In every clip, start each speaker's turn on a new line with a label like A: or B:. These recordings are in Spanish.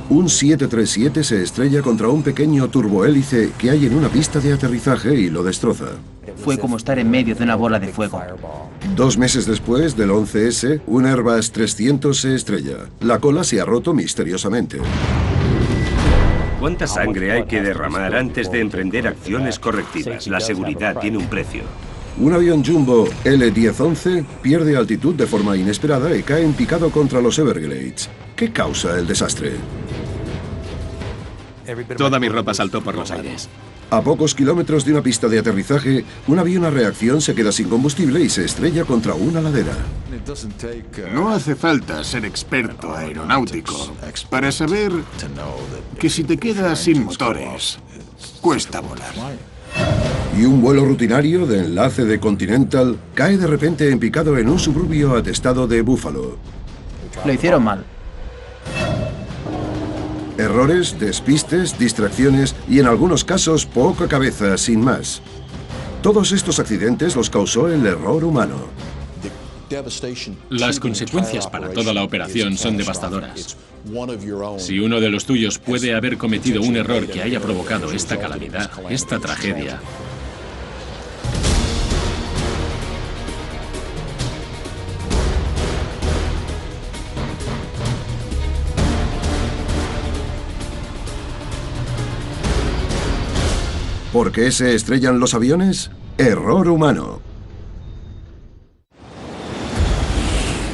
A: Un 737 se estrella contra un pequeño turbohélice que hay en una pista de aterrizaje y lo destroza.
B: Fue como estar en medio de una bola de fuego.
A: 2 meses después del 11S, un Airbus 300 se estrella. La cola se ha roto misteriosamente.
C: ¿Cuánta sangre hay que derramar antes de emprender acciones correctivas? La seguridad tiene un precio.
A: Un avión jumbo L-1011 pierde altitud de forma inesperada y cae en picado contra los Everglades. ¿Qué causa el desastre?
D: Toda mi ropa saltó por los aires.
A: A pocos kilómetros de una pista de aterrizaje, un avión a reacción se queda sin combustible y se estrella contra una ladera.
E: No hace falta ser experto aeronáutico para saber que si te quedas sin motores, cuesta volar.
A: Y un vuelo rutinario de enlace de Continental cae de repente en picado en un suburbio atestado de Buffalo.
B: Lo hicieron mal.
A: Errores, despistes, distracciones y en algunos casos poca cabeza, sin más. Todos estos accidentes los causó el error humano.
D: Las consecuencias para toda la operación son devastadoras. Si uno de los tuyos puede haber cometido un error que haya provocado esta calamidad, esta tragedia,
A: ¿Por qué se estrellan los aviones? Error humano.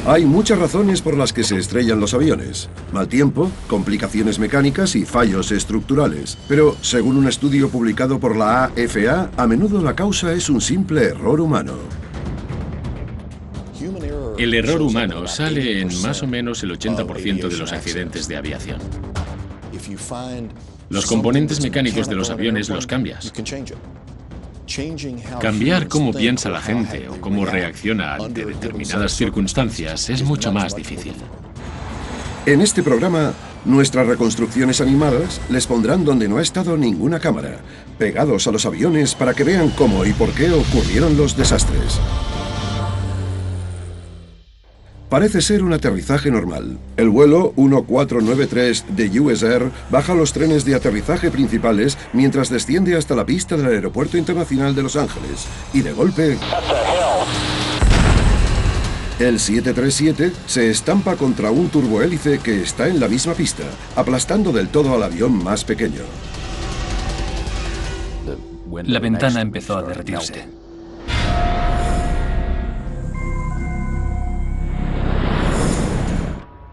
A: Hay muchas razones por las que se estrellan los aviones. Mal tiempo, complicaciones mecánicas y fallos estructurales. Pero, según un estudio publicado por la AFA, a menudo la causa es un simple error humano.
D: el error humano sale en más o menos el 80% de los accidentes de aviación. Los componentes mecánicos de los aviones los cambias. Cambiar cómo piensa la gente o cómo reacciona ante determinadas circunstancias es mucho más difícil.
A: En este programa, nuestras reconstrucciones animadas les pondrán donde no ha estado ninguna cámara, pegados a los aviones para que vean cómo y por qué ocurrieron los desastres. Parece ser un aterrizaje normal. El vuelo 1493 de US Air baja los trenes de aterrizaje principales mientras desciende hasta la pista del Aeropuerto Internacional de Los Ángeles. Y de golpe, el 737 se estampa contra un turbohélice que está en la misma pista, aplastando del todo al avión más pequeño.
F: La ventana empezó a derretirse.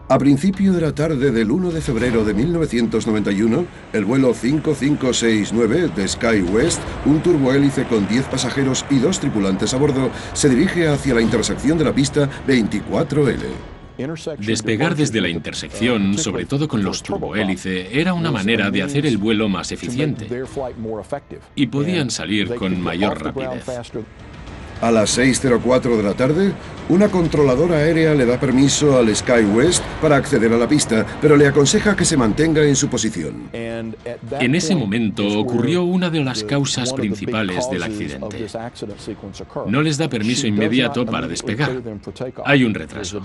A: A principio de la tarde del 1 de febrero de 1991, el vuelo 5569 de SkyWest, un turbohélice con 10 pasajeros y 2 tripulantes a bordo, se dirige hacia la intersección de la pista 24L.
D: Despegar desde la intersección, sobre todo con los turbohélice, era una manera de hacer el vuelo más eficiente y podían salir con mayor rapidez.
A: A las 6:04 de la tarde, una controladora aérea le da permiso al SkyWest para acceder a la pista, pero le aconseja que se mantenga en su posición.
D: En ese momento ocurrió una de las causas principales del accidente. No les da permiso inmediato para despegar. Hay un retraso.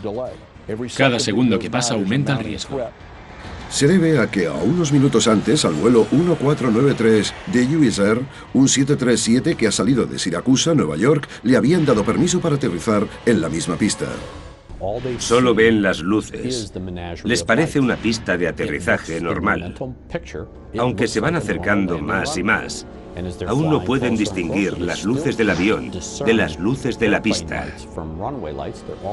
D: Cada segundo que pasa aumenta el riesgo.
A: Se debe a que a unos minutos antes, al vuelo 1493 de US Air, un 737 que ha salido de Siracusa, Nueva York, le habían dado permiso para aterrizar en la misma pista.
C: Solo ven las luces. Les parece una pista de aterrizaje normal. Aunque se van acercando más y más, aún no pueden distinguir las luces del avión de las luces de la pista.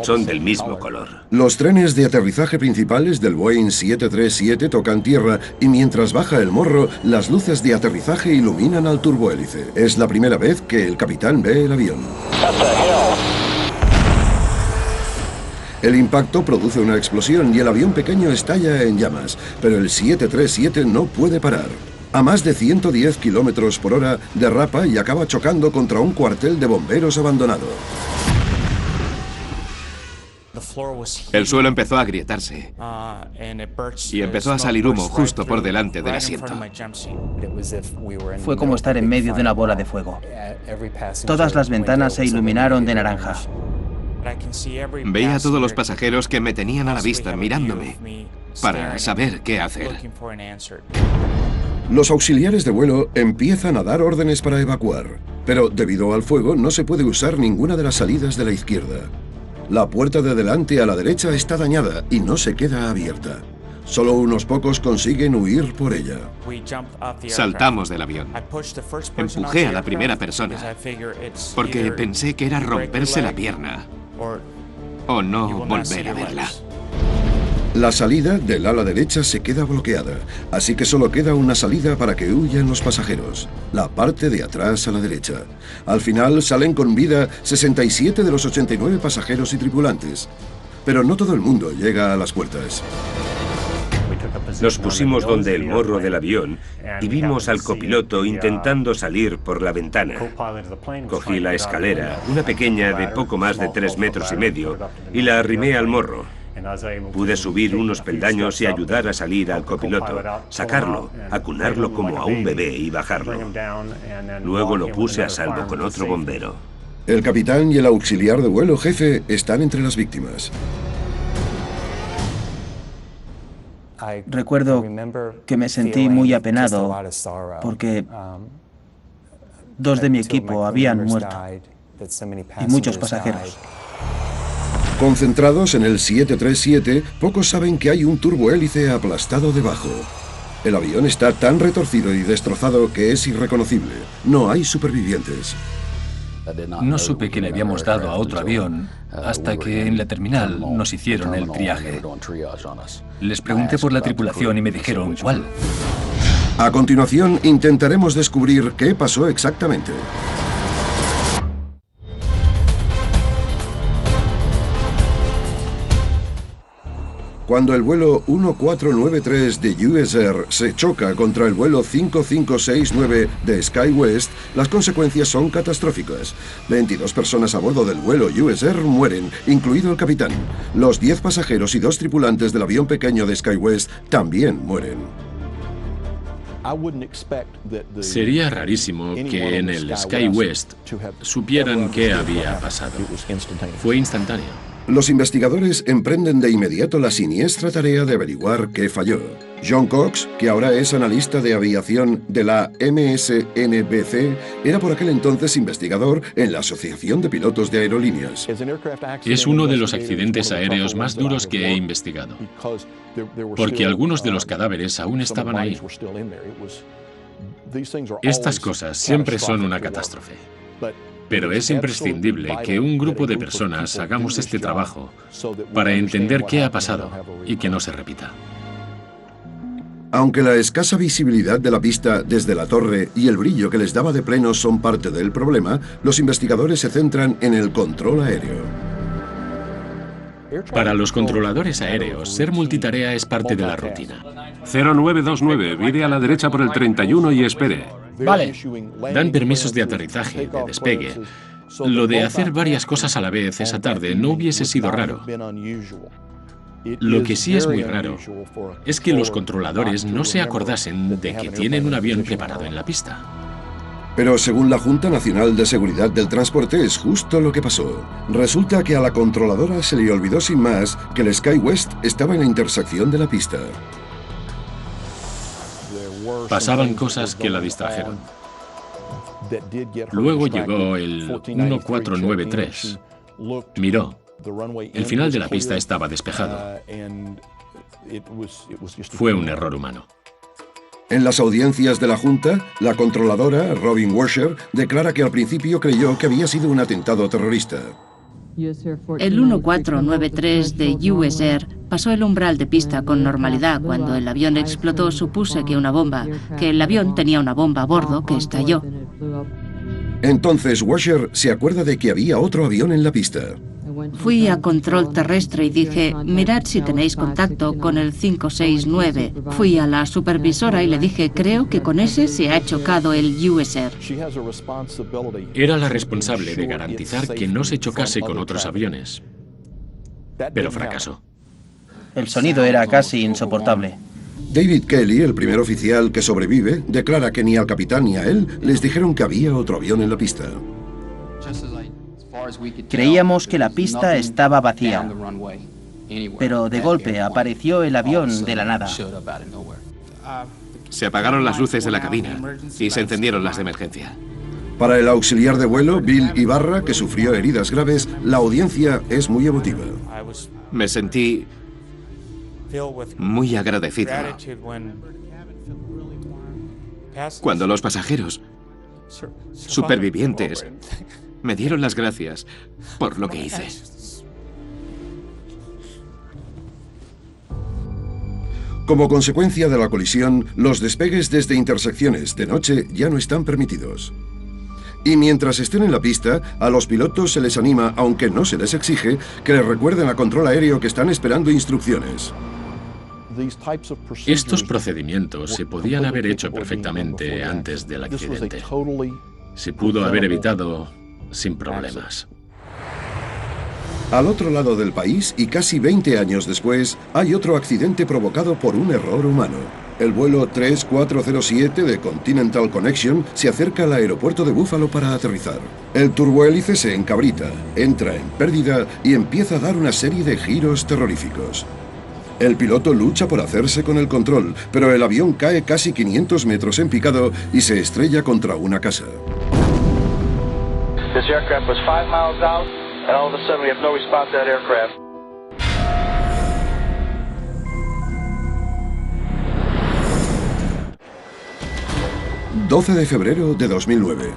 C: Son del mismo color.
A: Los trenes de aterrizaje principales del Boeing 737 tocan tierra y mientras baja el morro, las luces de aterrizaje iluminan al turbohélice. Es la primera vez que el capitán ve el avión. El impacto produce una explosión y el avión pequeño estalla en llamas, pero el 737 no puede parar. A más de 110 kilómetros por hora, derrapa y acaba chocando contra un cuartel de bomberos abandonado.
G: El suelo empezó a agrietarse y empezó a salir humo justo por delante del asiento.
B: Fue como estar en medio de una bola de fuego. Todas las ventanas se iluminaron de naranja.
G: Veía a todos los pasajeros que me tenían a la vista, mirándome. para saber qué hacer.
A: Los auxiliares de vuelo empiezan a dar órdenes para evacuar, pero debido al fuego no se puede usar ninguna de las salidas de la izquierda. La puerta de delante a la derecha está dañada y no se queda abierta. Solo unos pocos consiguen huir por ella.
G: Saltamos del avión. Empujé a la primera persona porque pensé que era romperse la pierna o no volver a verla.
A: La salida del ala derecha se queda bloqueada, así que solo queda una salida para que huyan los pasajeros, la parte de atrás a la derecha. Al final salen con vida 67 de los 89 pasajeros y tripulantes, pero no todo el mundo llega a las puertas.
C: Nos pusimos donde el morro del avión y vimos al copiloto intentando salir por la ventana. Cogí la escalera, una pequeña de poco más de 3,5 metros, y la arrimé al morro. Pude subir unos peldaños y ayudar a salir al copiloto, sacarlo, acunarlo como a un bebé y bajarlo. Luego lo puse a salvo con otro bombero.
A: El capitán y el auxiliar de vuelo jefe están entre las víctimas.
B: Recuerdo que me sentí muy apenado porque 2 de mi equipo habían muerto y muchos pasajeros.
A: Concentrados en el 737, pocos saben que hay un turbohélice aplastado debajo. El avión está tan retorcido y destrozado que es irreconocible. No hay supervivientes.
F: No supe que le habíamos dado a otro avión hasta que en la terminal nos hicieron el triaje. Les pregunté por la tripulación y me dijeron ¿cuál?
A: A continuación, intentaremos descubrir qué pasó exactamente. Cuando el vuelo 1493 de US Air se choca contra el vuelo 5569 de SkyWest, las consecuencias son catastróficas. 22 personas a bordo del vuelo US Air mueren, incluido el capitán. Los 10 pasajeros y 2 tripulantes del avión pequeño de SkyWest también mueren.
D: Sería rarísimo que en el SkyWest supieran qué había pasado. Fue instantáneo.
A: Los investigadores emprenden de inmediato la siniestra tarea de averiguar qué falló. John Cox, que ahora es analista de aviación de la MSNBC, era por aquel entonces investigador en la Asociación de Pilotos de Aerolíneas.
D: Es uno de los accidentes aéreos más duros que he investigado, porque algunos de los cadáveres aún estaban ahí. Estas cosas siempre son una catástrofe. Pero es imprescindible que un grupo de personas hagamos este trabajo para entender qué ha pasado y que no se repita.
A: Aunque la escasa visibilidad de la pista desde la torre y el brillo que les daba de pleno son parte del problema, los investigadores se centran en el control aéreo.
D: Para los controladores aéreos, ser multitarea es parte de la rutina.
H: 0929, vire a la derecha por el 31 y espere.
B: Vale.
D: Dan permisos de aterrizaje, de despegue. Lo de hacer varias cosas a la vez esa tarde no hubiese sido raro. Lo que sí es muy raro es que los controladores no se acordasen de que tienen un avión preparado en la pista.
A: Pero según la Junta Nacional de Seguridad del Transporte es justo lo que pasó. Resulta que a la controladora se le olvidó sin más que el SkyWest estaba en la intersección de la pista.
D: Pasaban cosas que la distrajeron. Luego llegó el 1493. Miró. El final de la pista estaba despejado. Fue un error humano.
A: En las audiencias de la Junta, la controladora, Robin Washer, declara que al principio creyó que había sido un atentado terrorista.
I: El 1493 de US Air pasó el umbral de pista con normalidad. Cuando el avión explotó, supuse que el avión tenía una bomba a bordo que estalló.
A: Entonces Washer se acuerda de que había otro avión en la pista.
I: Fui a control terrestre y dije, mirad si tenéis contacto con el 569. Fui a la supervisora y le dije, creo que con ese se ha chocado el US Air.
D: Era la responsable de garantizar que no se chocase con otros aviones. Pero fracasó.
B: El sonido era casi insoportable.
A: David Kelly, el primer oficial que sobrevive, declara que ni al capitán ni a él les dijeron que había otro avión en la pista.
B: Creíamos que la pista estaba vacía. pero de golpe apareció el avión de la nada.
G: Se apagaron las luces de la cabina y se encendieron las de emergencia.
A: Para el auxiliar de vuelo, Bill Ibarra, que sufrió heridas graves, la audiencia es muy emotiva.
G: Me sentí muy agradecido cuando los pasajeros supervivientes me dieron las gracias por lo que hice.
A: Como consecuencia de la colisión, los despegues desde intersecciones de noche ya no están permitidos. Y mientras estén en la pista, a los pilotos se les anima, aunque no se les exige, que les recuerden a control aéreo que están esperando instrucciones.
D: Estos procedimientos se podían haber hecho perfectamente antes del accidente. Se pudo haber evitado sin problemas.
A: Al otro lado del país, y casi 20 años después, hay otro accidente provocado por un error humano. El vuelo 3407 de Continental Connection se acerca al aeropuerto de Buffalo para aterrizar. El turbohélice se encabrita, entra en pérdida y empieza a dar una serie de giros terroríficos. El piloto lucha por hacerse con el control, pero el avión cae casi 500 metros en picado y se estrella contra una casa.
J: This aircraft was 5 miles out, and all of a sudden we have no response to that aircraft.
A: ...12 de febrero de 2009.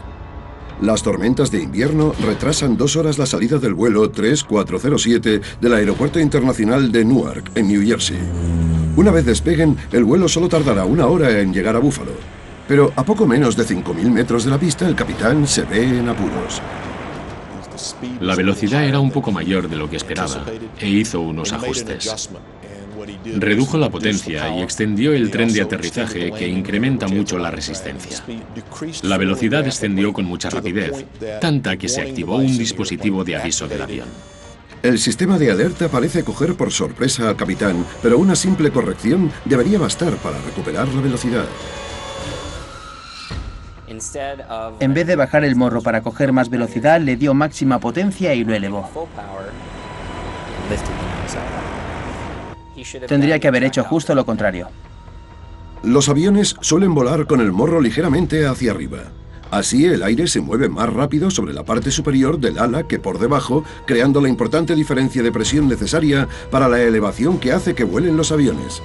A: Las tormentas de invierno retrasan 2 horas la salida del vuelo 3407 del Aeropuerto Internacional de Newark, en New Jersey. Una vez despeguen, el vuelo solo tardará 1 hora en llegar a Buffalo. Pero a poco menos de 5.000 metros de la pista, el capitán se ve en apuros.
D: La velocidad era un poco mayor de lo que esperaba e hizo unos ajustes. Redujo la potencia y extendió el tren de aterrizaje, que incrementa mucho la resistencia. La velocidad descendió con mucha rapidez, tanta que se activó un dispositivo de aviso del avión.
A: El sistema de alerta parece coger por sorpresa al capitán, pero una simple corrección debería bastar para recuperar la velocidad.
B: En vez de bajar el morro para coger más velocidad, le dio máxima potencia y lo elevó. Tendría que haber hecho justo lo contrario.
A: Los aviones suelen volar con el morro ligeramente hacia arriba. Así el aire se mueve más rápido sobre la parte superior del ala que por debajo, creando la importante diferencia de presión necesaria para la elevación que hace que vuelen los aviones.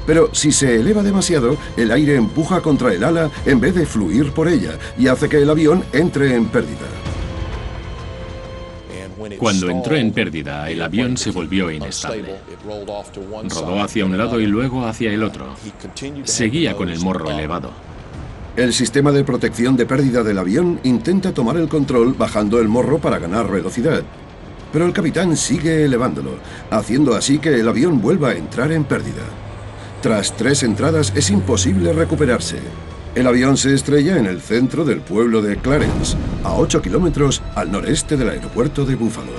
A: Pero si se eleva demasiado, el aire empuja contra el ala en vez de fluir por ella y hace que el avión entre en pérdida.
D: Cuando entró en pérdida, el avión se volvió inestable. Rodó hacia un lado y luego hacia el otro. Seguía con el morro elevado.
A: El sistema de protección de pérdida del avión intenta tomar el control bajando el morro para ganar velocidad. Pero el capitán sigue elevándolo, haciendo así que el avión vuelva a entrar en pérdida. Tras 3 entradas es imposible recuperarse. El avión se estrella en el centro del pueblo de Clarence, a 8 kilómetros al noreste del aeropuerto de Buffalo.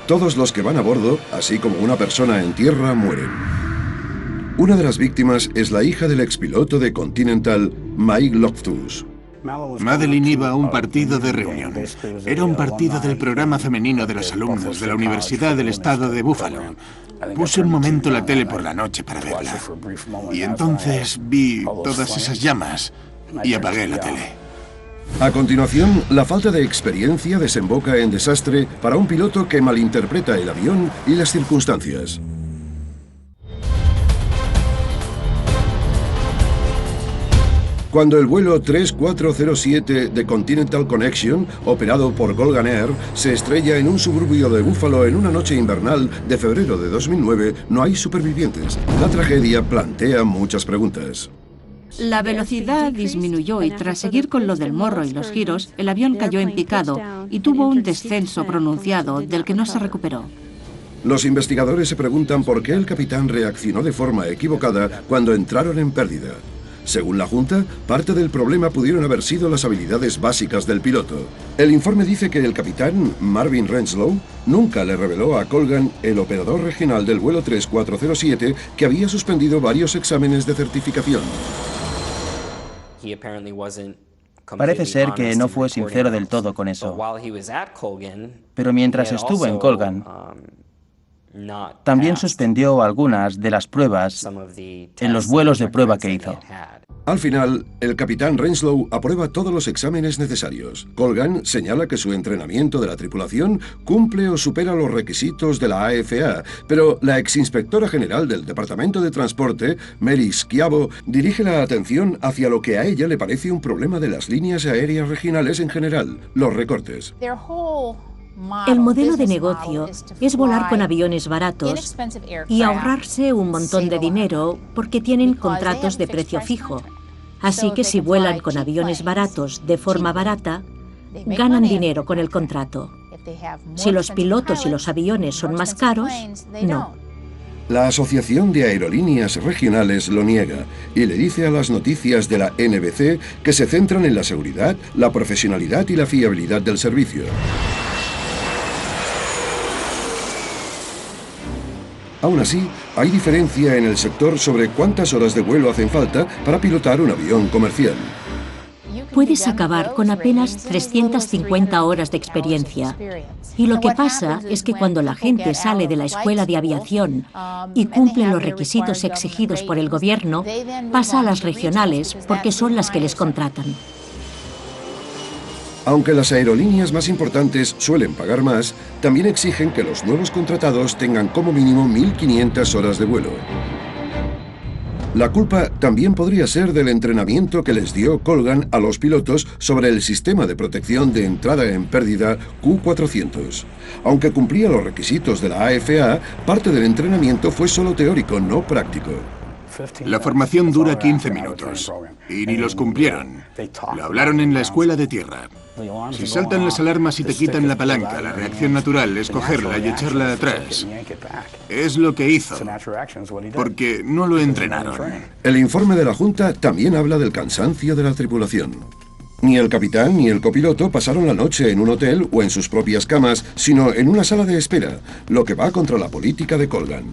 A: Todos los que van a bordo, así como una persona en tierra, mueren. Una de las víctimas es la hija del expiloto de Continental, Mike Loftus.
E: Madeline iba a un partido de reunión. Era un partido del programa femenino de los alumnos de la Universidad del Estado de Buffalo. Puse un momento la tele por la noche para verla. Y entonces vi todas esas llamas y apagué la tele.
A: A continuación, la falta de experiencia desemboca en desastre para un piloto que malinterpreta el avión y las circunstancias. Cuando el vuelo 3407 de Continental Connection, operado por Colgan Air, se estrella en un suburbio de Buffalo en una noche invernal de febrero de 2009, no hay supervivientes. La tragedia plantea muchas preguntas.
I: La velocidad disminuyó y tras seguir con lo del morro y los giros, el avión cayó en picado y tuvo un descenso pronunciado del que no se recuperó.
A: Los investigadores se preguntan por qué el capitán reaccionó de forma equivocada cuando entraron en pérdida. Según la Junta, parte del problema pudieron haber sido las habilidades básicas del piloto. El informe dice que el capitán, Marvin Renslow, nunca le reveló a Colgan, el operador regional del vuelo 3407, que había suspendido varios exámenes de certificación.
B: Parece ser que no fue sincero del todo con eso. Pero mientras estuvo en Colgan, También suspendió algunas de las pruebas en los vuelos de prueba que hizo.
A: Al final, el capitán Renslow aprueba todos los exámenes necesarios. Colgan señala que su entrenamiento de la tripulación cumple o supera los requisitos de la AFA, pero la exinspectora general del Departamento de Transporte, Mary Schiavo, dirige la atención hacia lo que a ella le parece un problema de las líneas aéreas regionales en general, los recortes.
K: El modelo de negocio es volar con aviones baratos y ahorrarse un montón de dinero porque tienen contratos de precio fijo. Así que si vuelan con aviones baratos de forma barata, ganan dinero con el contrato. Si los pilotos y los aviones son más caros, no.
A: La Asociación de Aerolíneas Regionales lo niega y le dice a las noticias de la NBC que se centran en la seguridad, la profesionalidad y la fiabilidad del servicio. Aún así, hay diferencia en el sector sobre cuántas horas de vuelo hacen falta para pilotar un avión comercial.
K: Puedes acabar con apenas 350 horas de experiencia. Y lo que pasa es que cuando la gente sale de la escuela de aviación y cumple los requisitos exigidos por el gobierno, pasa a las regionales porque son las que les contratan.
A: Aunque las aerolíneas más importantes suelen pagar más, también exigen que los nuevos contratados tengan como mínimo 1.500 horas de vuelo. La culpa también podría ser del entrenamiento que les dio Colgan a los pilotos sobre el sistema de protección de entrada en pérdida Q400. Aunque cumplía los requisitos de la AFA, parte del entrenamiento fue solo teórico, no práctico.
E: La formación dura 15 minutos y ni los cumplieron. Lo hablaron en la escuela de tierra. Si saltan las alarmas y te quitan la palanca, la reacción natural es cogerla y echarla atrás. Es lo que hizo, porque no lo entrenaron.
A: El informe de la Junta también habla del cansancio de la tripulación. Ni el capitán ni el copiloto pasaron la noche en un hotel o en sus propias camas, sino en una sala de espera, lo que va contra la política de Colgan.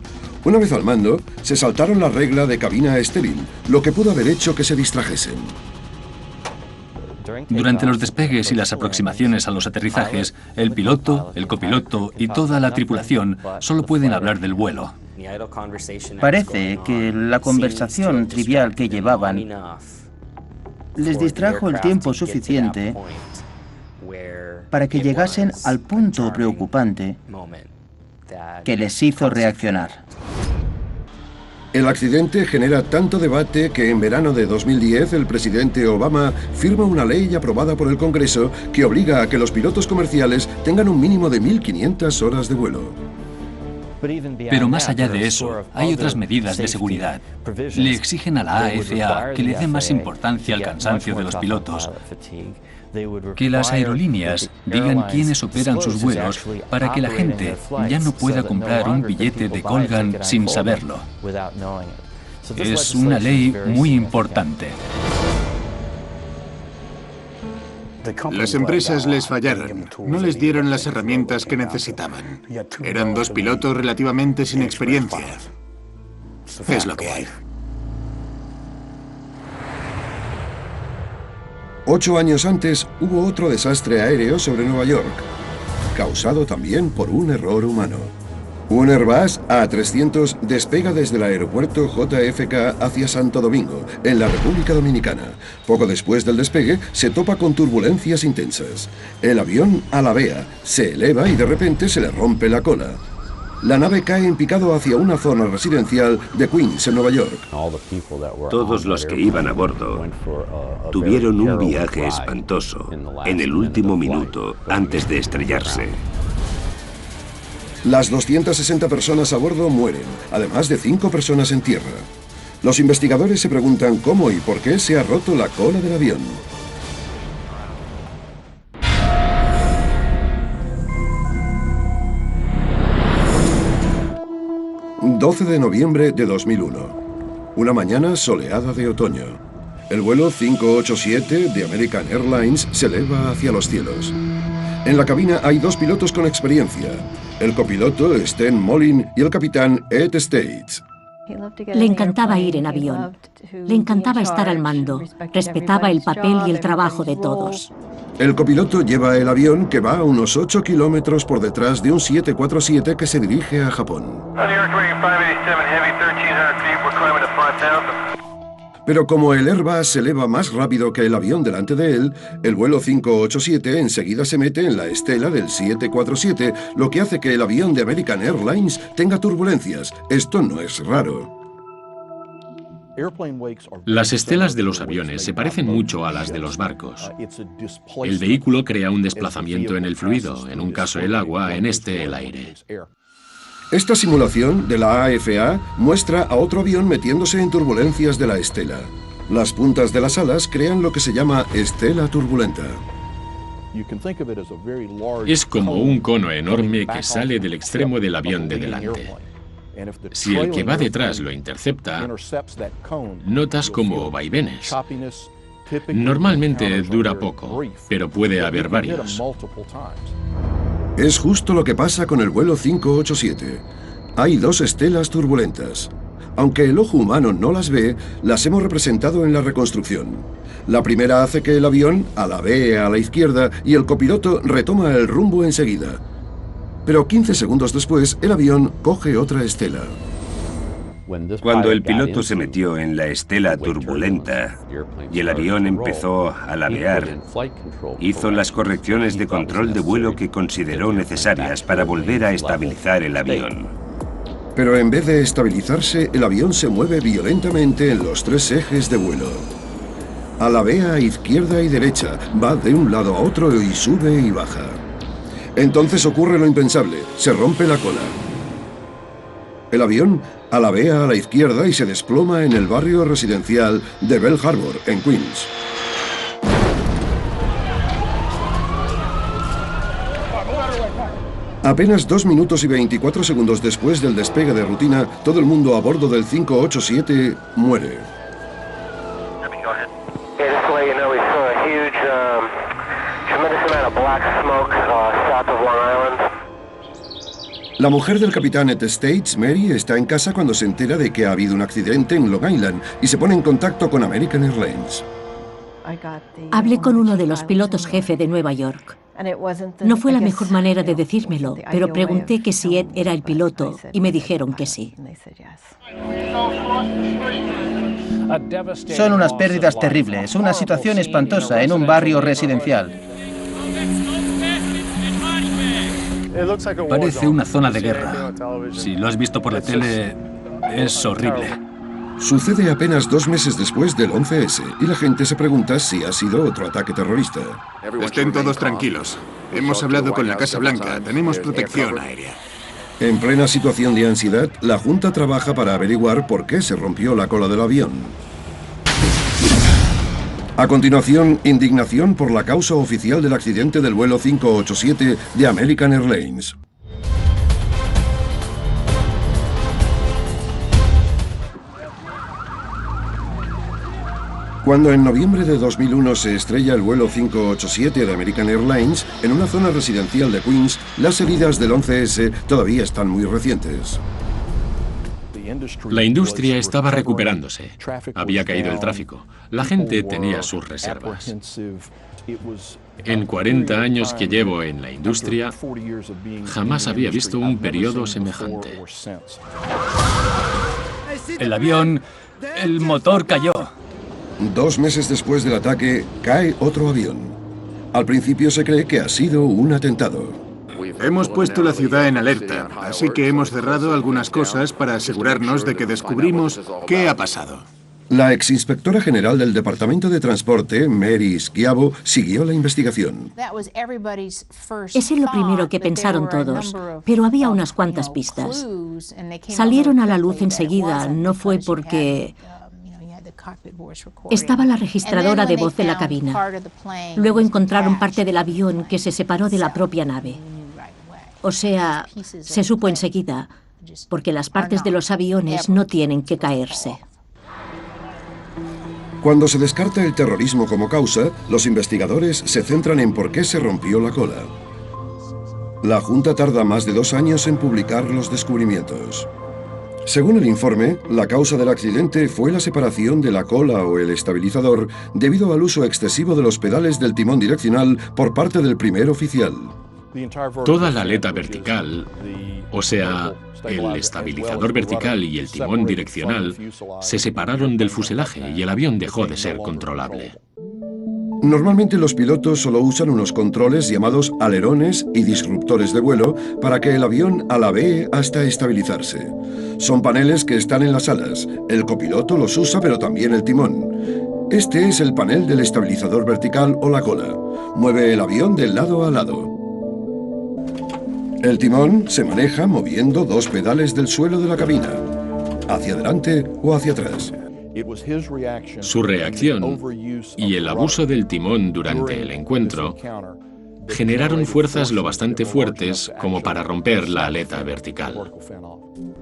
A: Una vez al mando, se saltaron la regla de cabina estéril, lo que pudo haber hecho que se distrajesen.
F: Durante los despegues y las aproximaciones a los aterrizajes, el piloto, el copiloto y toda la tripulación solo pueden hablar del vuelo.
B: Parece que la conversación trivial que llevaban les distrajo el tiempo suficiente para que llegasen al punto preocupante que les hizo reaccionar.
A: El accidente genera tanto debate que en verano de 2010 el presidente Obama firma una ley aprobada por el Congreso que obliga a que los pilotos comerciales tengan un mínimo de 1.500 horas de vuelo.
F: Pero más allá de eso, hay otras medidas de seguridad. Le exigen a la AFA que le dé más importancia al cansancio de los pilotos, que las aerolíneas digan quiénes operan sus vuelos para que la gente ya no pueda comprar un billete de Colgan sin saberlo. Es una ley muy importante.
E: Las empresas les fallaron, no les dieron las herramientas que necesitaban. Eran dos pilotos relativamente sin experiencia. Es lo que hay.
A: 8 años antes hubo otro desastre aéreo sobre Nueva York, causado también por un error humano. Un Airbus A300 despega desde el aeropuerto JFK hacia Santo Domingo, en la República Dominicana. Poco después del despegue, se topa con turbulencias intensas. El avión alabea, se eleva y de repente se le rompe la cola. La nave cae en picado hacia una zona residencial de Queens, en Nueva York.
C: Todos los que iban a bordo tuvieron un viaje espantoso en el último minuto antes de estrellarse.
A: Las 260 personas a bordo mueren, además de 5 personas en tierra. Los investigadores se preguntan cómo y por qué se ha roto la cola del avión. ...12 de noviembre de 2001... ...una mañana soleada de otoño... ...el vuelo 587 de American Airlines se eleva hacia los cielos... En la cabina hay 2 pilotos con experiencia... ...el copiloto Sten Mollin y el capitán Ed States.
K: Le encantaba ir en avión. Le encantaba estar al mando. Respetaba el papel y el trabajo de todos.
A: El copiloto lleva el avión que va a unos 8 kilómetros por detrás de un 747 que se dirige a Japón. Pero como el Airbus se eleva más rápido que el avión delante de él, el vuelo 587 enseguida se mete en la estela del 747, lo que hace que el avión de American Airlines tenga turbulencias. Esto no es raro.
D: Las estelas de los aviones se parecen mucho a las de los barcos. El vehículo crea un desplazamiento en el fluido, en un caso el agua, en este el aire.
A: Esta simulación de la AFA muestra a otro avión metiéndose en turbulencias de la estela. Las puntas de las alas crean lo que se llama estela turbulenta.
D: Es como un cono enorme que sale del extremo del avión de delante. Si el que va detrás lo intercepta, notas como vaivenes. Normalmente dura poco, pero puede haber varios.
A: Es justo lo que pasa con el vuelo 587. Hay dos estelas turbulentas. Aunque el ojo humano no las ve, las hemos representado en la reconstrucción. La primera hace que el avión alabee a la izquierda y el copiloto retoma el rumbo enseguida. Pero 15 segundos después, el avión coge otra estela.
C: Cuando el piloto se metió en la estela turbulenta y el avión empezó a ladear, hizo las correcciones de control de vuelo que consideró necesarias para volver a estabilizar el avión.
A: Pero en vez de estabilizarse, el avión se mueve violentamente en los tres ejes de vuelo. Alabea a izquierda y derecha, va de un lado a otro y sube y baja. Entonces ocurre lo impensable, se rompe la cola. El avión alabea a la izquierda y se desploma en el barrio residencial de Bell Harbor, en Queens. Apenas 2 minutos y 24 segundos después del despegue de rutina, todo el mundo a bordo del 587 muere. La mujer del capitán Ed States, Mary, está en casa cuando se entera de que ha habido un accidente en Long Island y se pone en contacto con American Airlines.
K: Hablé con uno de los pilotos jefe de Nueva York. No fue la mejor manera de decírmelo, pero pregunté que si Ed era el piloto y me dijeron que sí.
B: Son unas pérdidas terribles, una situación espantosa en un barrio residencial.
F: Parece una zona de guerra. Si lo has visto por la tele, es horrible.
A: Sucede apenas 2 meses después del 11S y la gente se pregunta si ha sido otro ataque terrorista.
E: Estén todos tranquilos. Hemos hablado con la Casa Blanca. Tenemos protección aérea.
A: En plena situación de ansiedad, la Junta trabaja para averiguar por qué se rompió la cola del avión. A continuación, indignación por la causa oficial del accidente del vuelo 587 de American Airlines. Cuando en noviembre de 2001 se estrella el vuelo 587 de American Airlines, en una zona residencial de Queens, las heridas del 11S todavía están muy recientes.
D: La industria estaba recuperándose. Había caído el tráfico. La gente tenía sus reservas. En 40 años que llevo en la industria, jamás había visto un periodo semejante.
F: El avión, el motor cayó.
A: 2 meses después del ataque, cae otro avión. Al principio se cree que ha sido un atentado.
E: Hemos puesto la ciudad en alerta, así que hemos cerrado algunas cosas para asegurarnos de que descubrimos qué ha pasado.
A: La exinspectora general del Departamento de Transporte, Mary Schiavo, siguió la investigación.
K: Ese es lo primero que pensaron todos, pero había unas cuantas pistas. Salieron a la luz enseguida, no fue porque... Estaba la registradora de voz de la cabina. Luego encontraron parte del avión que se separó de la propia nave. O sea, se supo enseguida, porque las partes de los aviones no tienen que caerse.
A: Cuando se descarta el terrorismo como causa, los investigadores se centran en por qué se rompió la cola. La Junta tarda más de 2 años en publicar los descubrimientos. Según el informe, la causa del accidente fue la separación de la cola o el estabilizador debido al uso excesivo de los pedales del timón direccional por parte del primer oficial.
D: Toda la aleta vertical, o sea, el estabilizador vertical y el timón direccional, se separaron del fuselaje y el avión dejó de ser controlable.
A: Normalmente los pilotos solo usan unos controles llamados alerones y disruptores de vuelo para que el avión alabee hasta estabilizarse. Son paneles que están en las alas. El copiloto los usa, pero también el timón. Este es el panel del estabilizador vertical o la cola. Mueve el avión de lado a lado. El timón se maneja moviendo dos pedales del suelo de la cabina, hacia adelante o hacia atrás.
D: Su reacción y el abuso del timón durante el encuentro generaron fuerzas lo bastante fuertes como para romper la aleta vertical.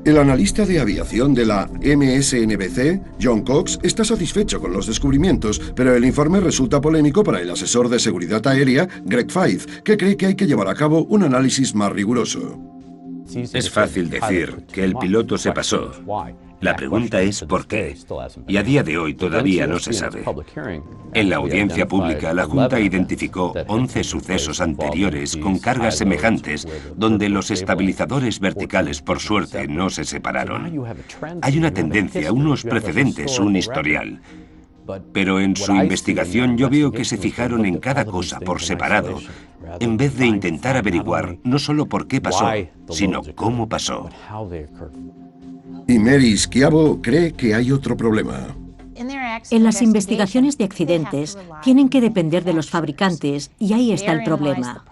A: El analista de aviación de la MSNBC, John Cox, está satisfecho con los descubrimientos, pero el informe resulta polémico para el asesor de seguridad aérea, Greg Feith, que cree que hay que llevar a cabo un análisis más riguroso.
C: Es fácil decir que el piloto se pasó. La pregunta es ¿por qué? Y a día de hoy todavía no se sabe. En la audiencia pública, la Junta identificó 11 sucesos anteriores con cargas semejantes donde los estabilizadores verticales, por suerte, no se separaron. Hay una tendencia, unos precedentes, un historial. Pero en su investigación yo veo que se fijaron en cada cosa por separado, en vez de intentar averiguar no solo por qué pasó, sino cómo pasó.
A: Y Mary Schiavo cree que hay otro problema.
K: En las investigaciones de accidentes tienen que depender de los fabricantes y ahí está el problema.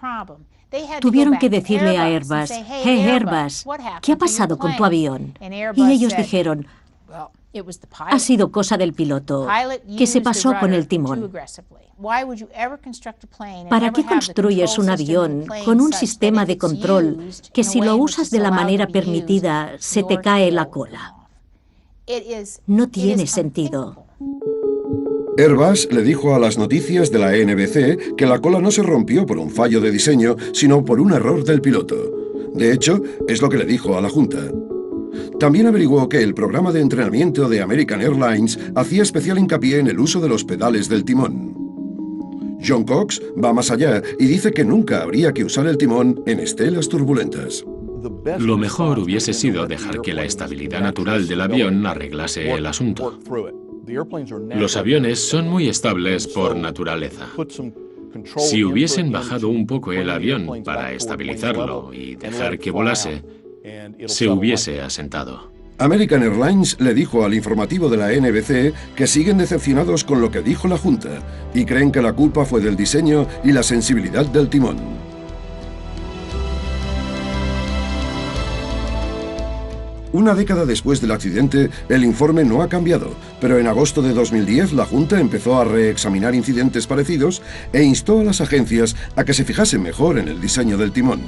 K: Tuvieron que decirle a Airbus, Airbus, ¿qué ha pasado con tu avión? Y ellos dijeron, ha sido cosa del piloto, que se pasó con el timón. ¿Para qué construyes un avión con un sistema de control que si lo usas de la manera permitida se te cae la cola? No tiene sentido.
A: Airbus le dijo a las noticias de la NBC que la cola no se rompió por un fallo de diseño, sino por un error del piloto. De hecho, es lo que le dijo a la Junta. También averiguó que el programa de entrenamiento de American Airlines hacía especial hincapié en el uso de los pedales del timón. John Cox va más allá y dice que nunca habría que usar el timón en estelas turbulentas.
D: Lo mejor hubiese sido dejar que la estabilidad natural del avión arreglase el asunto. Los aviones son muy estables por naturaleza. Si hubiesen bajado un poco el avión para estabilizarlo y dejar que volase, se hubiese asentado.
A: American Airlines le dijo al informativo de la NBC que siguen decepcionados con lo que dijo la Junta y creen que la culpa fue del diseño y la sensibilidad del timón. Una década después del accidente, el informe no ha cambiado, pero en agosto de 2010 la Junta empezó a reexaminar incidentes parecidos e instó a las agencias a que se fijasen mejor en el diseño del timón.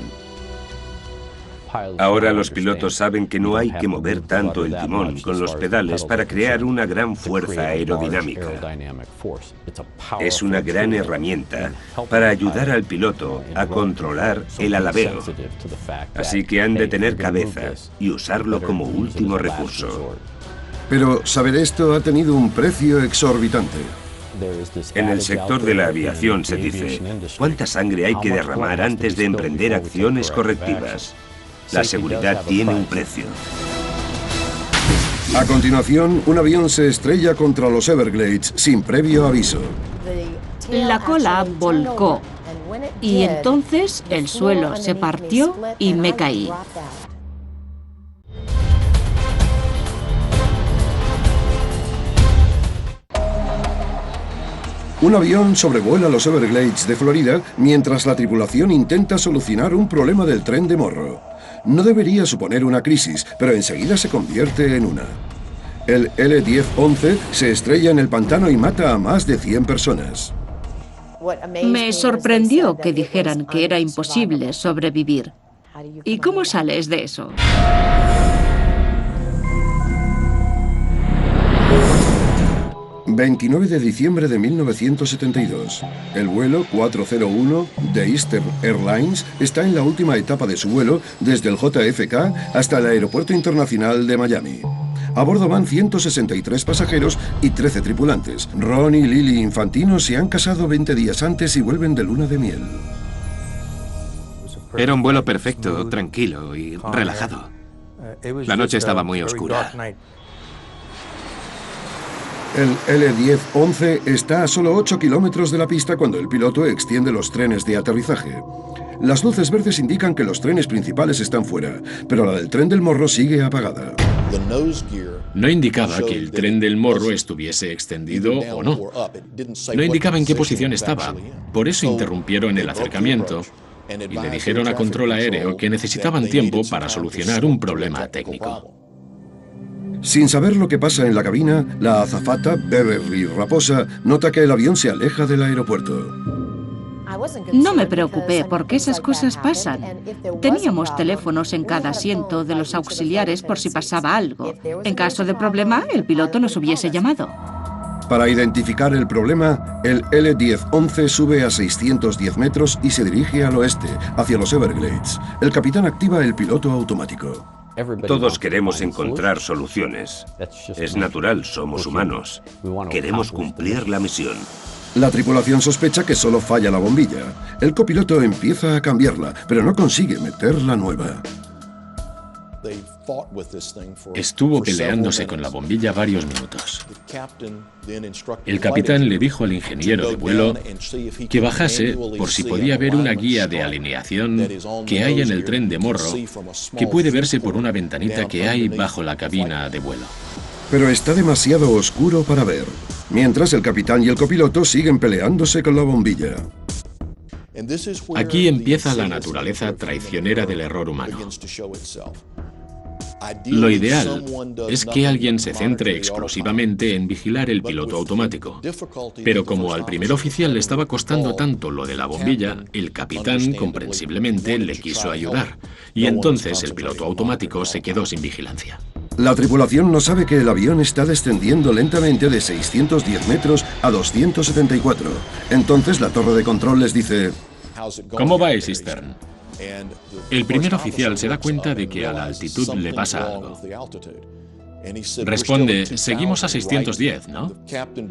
C: Ahora los pilotos saben que no hay que mover tanto el timón con los pedales para crear una gran fuerza aerodinámica. Es una gran herramienta para ayudar al piloto a controlar el alabeo. Así que han de tener cabeza y usarlo como último recurso.
A: Pero saber esto ha tenido un precio exorbitante.
C: En el sector de la aviación se dice, ¿cuánta sangre hay que derramar antes de emprender acciones correctivas? La seguridad tiene un precio.
A: A continuación, un avión se estrella contra los Everglades sin previo aviso.
I: La cola volcó y entonces el suelo se partió y me caí.
A: Un avión sobrevuela los Everglades de Florida mientras la tripulación intenta solucionar un problema del tren de Morro. No debería suponer una crisis, pero enseguida se convierte en una. El L-1011 se estrella en el pantano y mata a más de 100 personas.
I: Me sorprendió que dijeran que era imposible sobrevivir. ¿Y cómo sales de eso?
A: 29 de diciembre de 1972. El vuelo 401 de Eastern Airlines está en la última etapa de su vuelo desde el JFK hasta el Aeropuerto Internacional de Miami. A bordo van 163 pasajeros y 13 tripulantes. Ron y Lily Infantino se han casado 20 días antes y vuelven de luna de miel.
G: Era un vuelo perfecto, tranquilo y relajado. La noche estaba muy oscura.
A: El L-10-11 está a solo 8 kilómetros de la pista cuando el piloto extiende los trenes de aterrizaje. Las luces verdes indican que los trenes principales están fuera, pero la del tren del morro sigue apagada.
D: No indicaba que el tren del morro estuviese extendido o no. No indicaba en qué posición estaba. Por eso interrumpieron el acercamiento y le dijeron a control aéreo que necesitaban tiempo para solucionar un problema técnico.
A: Sin saber lo que pasa en la cabina, la azafata Beverly Raposa nota que el avión se aleja del aeropuerto.
I: No me preocupé porque esas cosas pasan. Teníamos teléfonos en cada asiento de los auxiliares por si pasaba algo. En caso de problema, el piloto nos hubiese llamado.
A: Para identificar el problema, el L-10-11 sube a 610 metros y se dirige al oeste, hacia los Everglades. El capitán activa el piloto automático.
C: Todos queremos encontrar soluciones. Es natural, somos humanos. Queremos cumplir la misión.
A: La tripulación sospecha que solo falla la bombilla. El copiloto empieza a cambiarla, pero no consigue meter la nueva.
D: Estuvo peleándose con la bombilla varios minutos. El capitán le dijo al ingeniero de vuelo que bajase por si podía ver una guía de alineación que hay en el tren de morro, que puede verse por una ventanita que hay bajo la cabina de vuelo.
A: Pero está demasiado oscuro para ver, mientras el capitán y el copiloto siguen peleándose con la bombilla.
D: Aquí empieza la naturaleza traicionera del error humano. Lo ideal es que alguien se centre exclusivamente en vigilar el piloto automático. Pero como al primer oficial le estaba costando tanto lo de la bombilla, el capitán comprensiblemente le quiso ayudar. Y entonces el piloto automático se quedó sin vigilancia.
A: La tripulación no sabe que el avión está descendiendo lentamente de 610 metros a 274. Entonces la torre de control les dice:
D: ¿Cómo vais, Eastern? El primer oficial se da cuenta de que a la altitud le pasa algo. Responde: seguimos a 610, ¿no?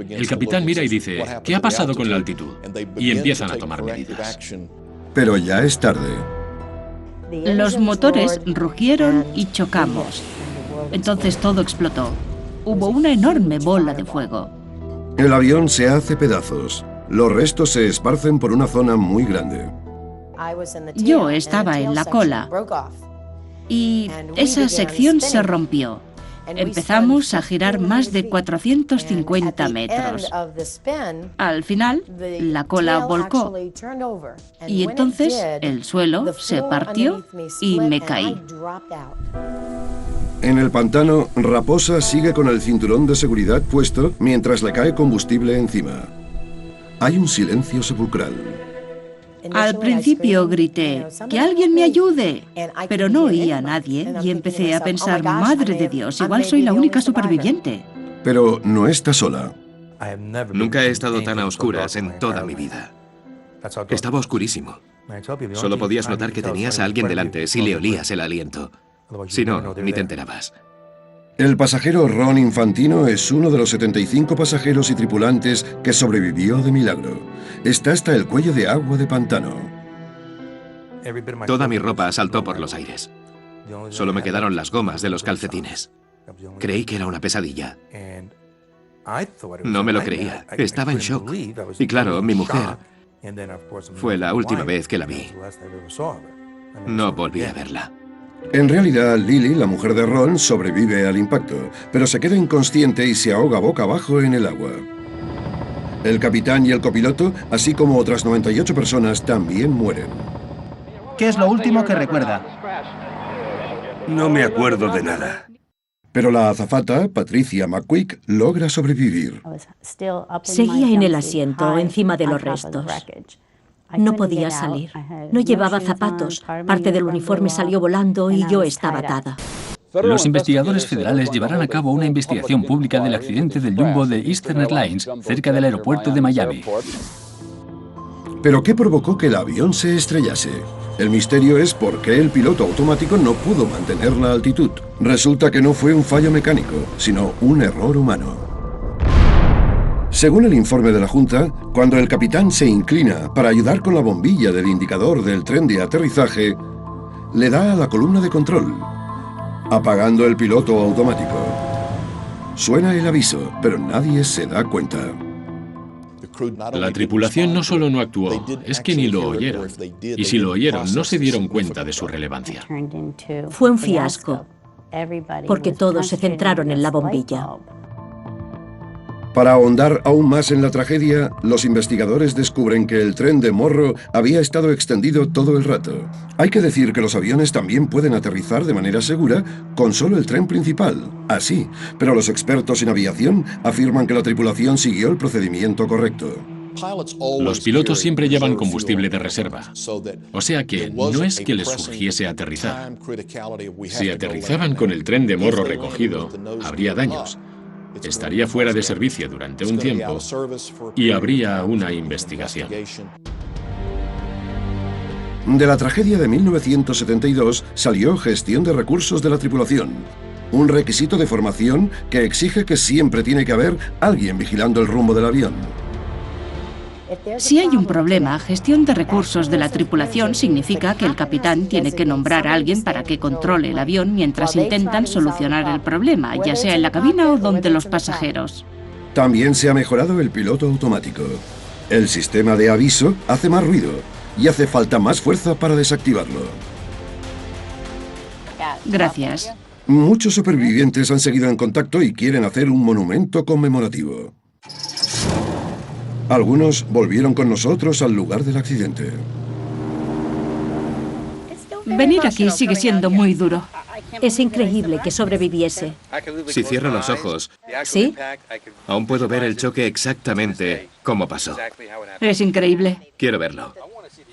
D: El capitán mira y dice: ¿qué ha pasado con la altitud? Y empiezan a tomar medidas.
A: Pero ya es tarde.
I: Los motores rugieron y chocamos. Entonces todo explotó. Hubo una enorme bola de fuego.
A: El avión se hace pedazos. Los restos se esparcen por una zona muy grande.
I: Yo estaba en la cola y esa sección se rompió. Empezamos a girar más de 450 metros. Al final, la cola volcó y entonces el suelo se partió y me caí.
A: En el pantano, Raposa sigue con el cinturón de seguridad puesto mientras le cae combustible encima. Hay un silencio sepulcral.
I: Al principio grité: ¡que alguien me ayude! Pero no oía a nadie y empecé a pensar: ¡madre de Dios, igual soy la única superviviente!
A: Pero no está sola.
G: Nunca he estado tan a oscuras en toda mi vida. Estaba oscurísimo. Solo podías notar que tenías a alguien delante si le olías el aliento. Si no, ni te enterabas.
A: El pasajero Ron Infantino es uno de los 75 pasajeros y tripulantes que sobrevivió de milagro. Está hasta el cuello de agua de pantano.
G: Toda mi ropa saltó por los aires. Solo me quedaron las gomas de los calcetines. Creí que era una pesadilla. No me lo creía. Estaba en shock. Y claro, mi mujer fue la última vez que la vi. No volví a verla.
A: En realidad, Lily, la mujer de Ron, sobrevive al impacto, pero se queda inconsciente y se ahoga boca abajo en el agua. El capitán y el copiloto, así como otras 98 personas, también mueren.
B: ¿Qué es lo último que recuerda?
C: No me acuerdo de nada.
A: Pero la azafata, Patricia McQuick, logra sobrevivir.
K: Seguía en el asiento, encima de los restos. No podía salir. No llevaba zapatos. Parte del uniforme salió volando y yo estaba atada.
F: Los investigadores federales llevarán a cabo una investigación pública del accidente del Jumbo de Eastern Airlines cerca del aeropuerto de Miami.
A: ¿Pero qué provocó que el avión se estrellase? El misterio es por qué el piloto automático no pudo mantener la altitud. Resulta que no fue un fallo mecánico, sino un error humano. Según el informe de la Junta, cuando el capitán se inclina para ayudar con la bombilla del indicador del tren de aterrizaje, le da a la columna de control, apagando el piloto automático. Suena el aviso, pero nadie se da cuenta.
D: La tripulación no solo no actuó, es que ni lo oyeron. Y si lo oyeron, no se dieron cuenta de su relevancia.
K: Fue un fiasco, porque todos se centraron en la bombilla.
A: Para ahondar aún más en la tragedia, los investigadores descubren que el tren de Morro había estado extendido todo el rato. Hay que decir que los aviones también pueden aterrizar de manera segura con solo el tren principal, así, pero los expertos en aviación afirman que la tripulación siguió el procedimiento correcto.
D: Los pilotos siempre llevan combustible de reserva, o sea que no es que les surgiese aterrizar. Si aterrizaban con el tren de Morro recogido, habría daños. Estaría fuera de servicio durante un tiempo y habría una investigación.
A: De la tragedia de 1972 salió Gestión de Recursos de la Tripulación, un requisito de formación que exige que siempre tiene que haber alguien vigilando el rumbo del avión.
I: Si hay un problema, gestión de recursos de la tripulación significa que el capitán tiene que nombrar a alguien para que controle el avión mientras intentan solucionar el problema, ya sea en la cabina o donde los pasajeros.
A: También se ha mejorado el piloto automático. El sistema de aviso hace más ruido y hace falta más fuerza para desactivarlo.
I: Gracias.
A: Muchos supervivientes han seguido en contacto y quieren hacer un monumento conmemorativo. Algunos volvieron con nosotros al lugar del accidente.
I: Venir aquí sigue siendo muy duro.
K: Es increíble que sobreviviese.
G: Si cierro los ojos,
K: ¿sí?
G: Aún puedo ver el choque exactamente cómo pasó.
I: Es increíble.
G: Quiero verlo.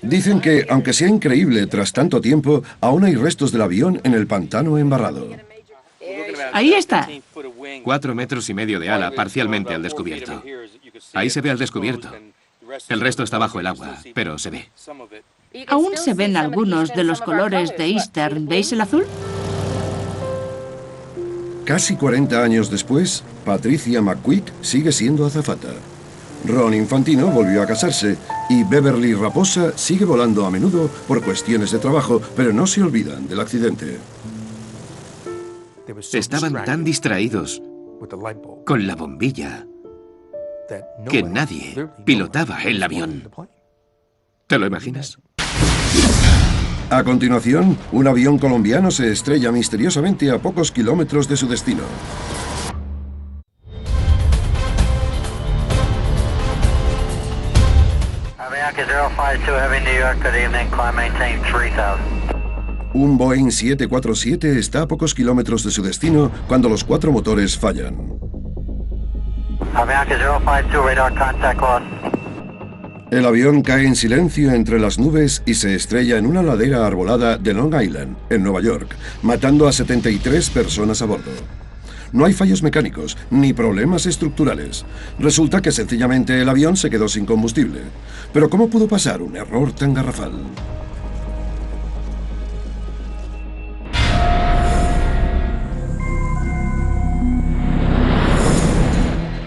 A: Dicen que, aunque sea increíble tras tanto tiempo, aún hay restos del avión en el pantano embarrado.
I: Ahí está.
G: 4,5 metros de ala parcialmente al descubierto. Ahí se ve al descubierto. El resto está bajo el agua, pero se ve.
I: Aún se ven algunos de los colores de Eastern. ¿Veis el azul?
A: Casi 40 años después, Patricia McQuick sigue siendo azafata. Ron Infantino volvió a casarse y Beverly Raposa sigue volando a menudo por cuestiones de trabajo, pero no se olvidan del accidente.
G: Estaban tan distraídos con la bombilla que nadie pilotaba el avión. ¿Te lo imaginas?
A: A continuación, un avión colombiano se estrella misteriosamente a pocos kilómetros de su destino. Un Boeing 747 está a pocos kilómetros de su destino cuando los 4 motores fallan. El avión cae en silencio entre las nubes y se estrella en una ladera arbolada de Long Island, en Nueva York, matando a 73 personas a bordo. No hay fallos mecánicos, ni problemas estructurales. Resulta que sencillamente el avión se quedó sin combustible. Pero ¿cómo pudo pasar un error tan garrafal?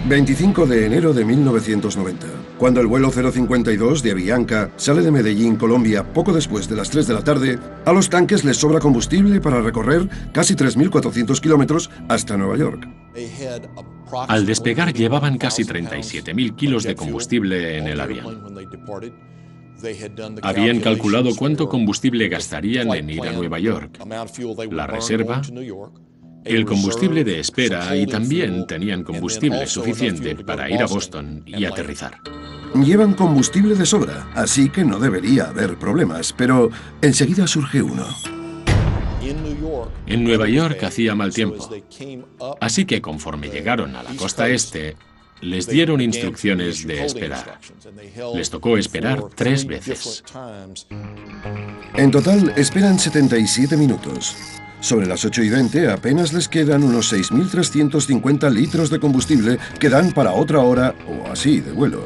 A: 25 de enero de 1990, cuando el vuelo 052 de Avianca sale de Medellín, Colombia, poco después de las 3 de la tarde, a los tanques les sobra combustible para recorrer casi 3.400 kilómetros hasta Nueva York.
D: Al despegar llevaban casi 37.000 kilos de combustible en el avión. Habían calculado cuánto combustible gastarían en ir a Nueva York, la reserva, el combustible de espera y también tenían combustible suficiente para ir a Boston y aterrizar.
A: Llevan combustible de sobra, así que no debería haber problemas, pero enseguida surge uno.
D: En Nueva York hacía mal tiempo, así que conforme llegaron a la costa este, les dieron instrucciones de esperar. Les tocó esperar 3 veces.
A: En total, esperan 77 minutos. Sobre las 8:20 apenas les quedan unos 6.350 litros de combustible que dan para otra hora o así de vuelo.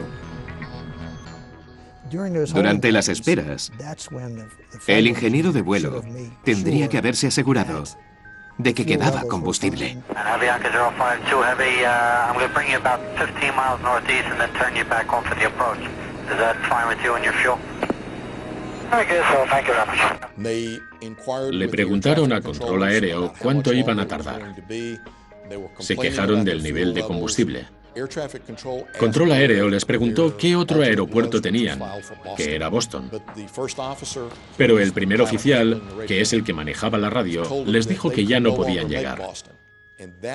G: Durante las esperas, el ingeniero de vuelo tendría que haberse asegurado de que quedaba combustible.
D: Le preguntaron a control aéreo cuánto iban a tardar. Se quejaron del nivel de combustible. Control aéreo les preguntó qué otro aeropuerto tenían, que era Boston. Pero el primer oficial, que es el que manejaba la radio, les dijo que ya no podían llegar.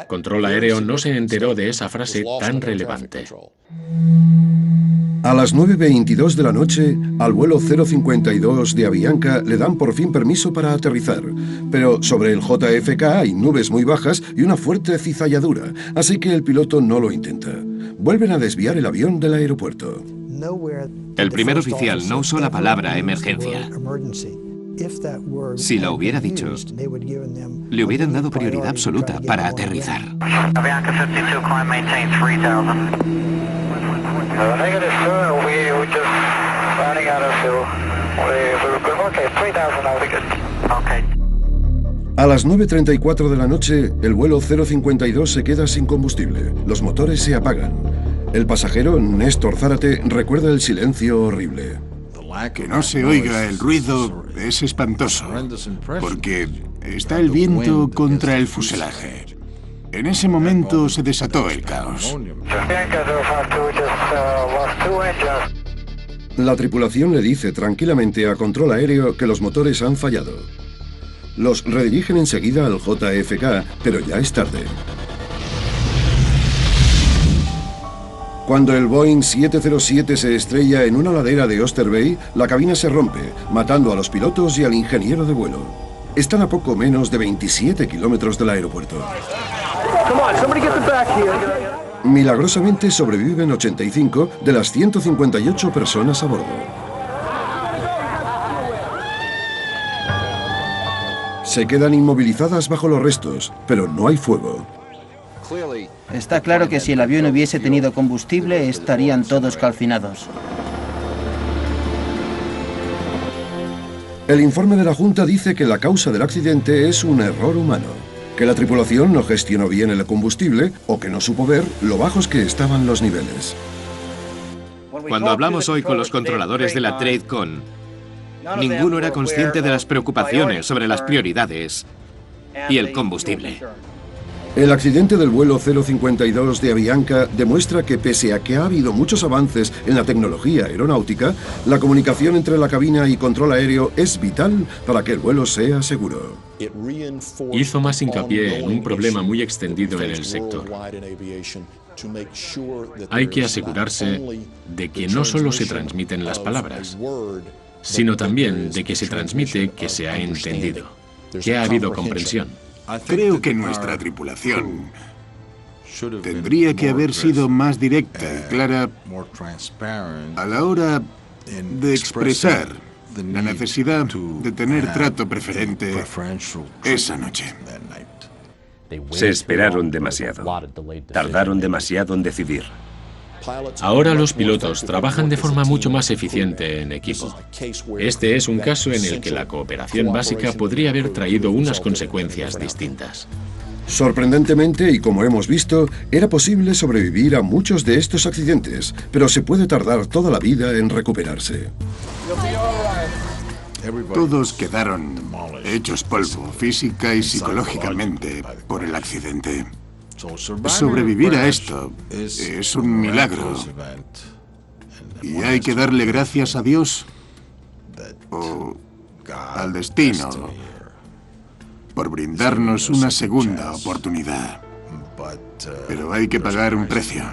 D: Control aéreo no se enteró de esa frase tan relevante.
A: A las 9:22 de la noche, al vuelo 052 de Avianca le dan por fin permiso para aterrizar. Pero sobre el JFK hay nubes muy bajas y una fuerte cizalladura, así que el piloto no lo intenta. Vuelven a desviar el avión del aeropuerto.
G: El primer oficial no usó la palabra emergencia. Si lo hubiera dicho, le hubieran dado prioridad absoluta para aterrizar.
A: A las 9:34 de la noche, el vuelo 052 se queda sin combustible. Los motores se apagan. El pasajero, Néstor Zárate, recuerda el silencio horrible.
E: Que no se oiga el ruido es espantoso, porque está el viento contra el fuselaje. En ese momento se desató el caos.
A: La tripulación le dice tranquilamente a control aéreo que los motores han fallado. Los redirigen enseguida al JFK, pero ya es tarde. Cuando el Boeing 707 se estrella en una ladera de Oyster Bay, la cabina se rompe, matando a los pilotos y al ingeniero de vuelo. Están a poco menos de 27 kilómetros del aeropuerto. Milagrosamente sobreviven 85 de las 158 personas a bordo. Se quedan inmovilizadas bajo los restos, pero no hay fuego.
B: Está claro que si el avión hubiese tenido combustible, estarían todos calcinados.
A: El informe de la Junta dice que la causa del accidente es un error humano, que la tripulación no gestionó bien el combustible o que no supo ver lo bajos que estaban los niveles.
G: Cuando hablamos hoy con los controladores de la TradeCon, ninguno era consciente de las preocupaciones sobre las prioridades y el combustible.
A: El accidente del vuelo 052 de Avianca demuestra que pese a que ha habido muchos avances en la tecnología aeronáutica, la comunicación entre la cabina y control aéreo es vital para que el vuelo sea seguro.
D: Hizo más hincapié en un problema muy extendido en el sector. Hay que asegurarse de que no solo se transmiten las palabras, sino también de que se transmite que se ha entendido, que ha habido comprensión.
E: Creo que nuestra tripulación tendría que haber sido más directa y clara a la hora de expresar la necesidad de tener trato preferente esa noche.
C: Se esperaron demasiado. Tardaron demasiado en decidir.
D: Ahora los pilotos trabajan de forma mucho más eficiente en equipo. Este es un caso en el que la cooperación básica podría haber traído unas consecuencias distintas.
A: Sorprendentemente, y como hemos visto, era posible sobrevivir a muchos de estos accidentes, pero se puede tardar toda la vida en recuperarse.
E: Todos quedaron hechos polvo, física y psicológicamente, por el accidente. Sobrevivir a esto es un milagro. Y hay que darle gracias a Dios o al destino por brindarnos una segunda oportunidad. Pero hay que pagar un precio.